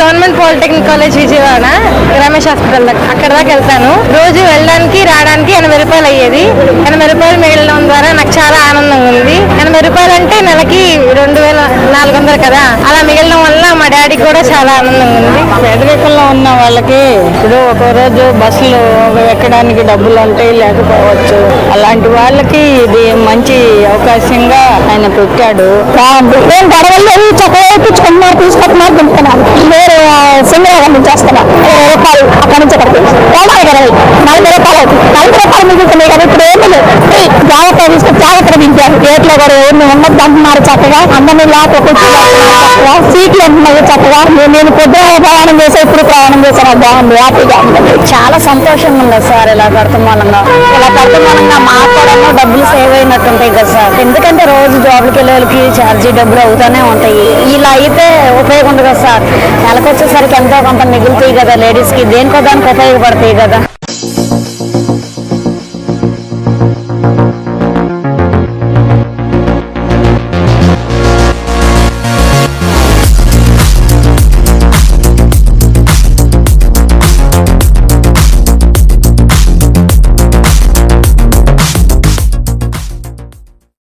Government polytechnic college Vijayawada Ramesh hospital అక్కడ దాకా వెళ్తాను. రోజు వెళ్ళడానికి రావడానికి 80 రూపాయలు అయ్యేది. 80 రూపాయలు మిగలడం ద్వారా నాకు చాలా ఆనందంగా ఉంది. 80 రూపాయలు అంటే నెలకి 2400 కదా, అలా మిగలడం వల్ల మా డాడీకి కూడా చాలా ఆనందంగా ఉంది. పేదరికంలో ఉన్న వాళ్ళకి ఇప్పుడు ఒక రోజు బస్సులు ఎక్కడానికి డబ్బులు ఉంటాయి, లేకపోవచ్చు. అలాంటి వాళ్ళకి ఇది మంచి అవకాశంగా ఆయన పెట్టాడు. చక్కగా ఇప్పించుకుంటున్నారు, తీసుకుంటున్నారు, తింటున్నారు. వేరే సింగరాగం నుంచి వస్తున్నా 20 రూపాయలు అక్కడి నుంచి అక్కడికి 40 రూపాయలు అవుతుంది. 40 రూపాయలు మిగులుతున్నాయి కదా, ఇప్పుడు ఏమి లేదు. జాగ్రత్త తీసుకుని జాగ్రత్తగా దింపారు. గేట్లో కూడా ఏమి ఉండదు అంటున్నారు. చక్కగా అందరినీ చక్కగా సీట్లు అంటున్నారు. చక్కగా నేను పొద్దున ప్రయాణం చేసా, ఇప్పుడు ప్రయాణం చేశాను. బాగుంది, హ్యాపీగా ఉంది. చాలా సంతోషంగా ఉంది సార్. ఇలా కడతాం మూలంగా మాకు కూడా డబ్బులు సేవ్ అయినట్టుంటాయి కదా సార్. ఎందుకంటే రోజు జాబ్కి వెళ్ళే వాళ్ళకి ఛార్జీ డబ్బులు అవుతూనే ఉంటాయి. ఇలా అయితే ఉపయోగం ఉంది కదా సార్. నెలకు వచ్చేసరికి ఎంతో కొంత మిగులుతాయి కదా లేడీస్కి, దేనికో దానికి ఉపయోగపడతాయి కదా.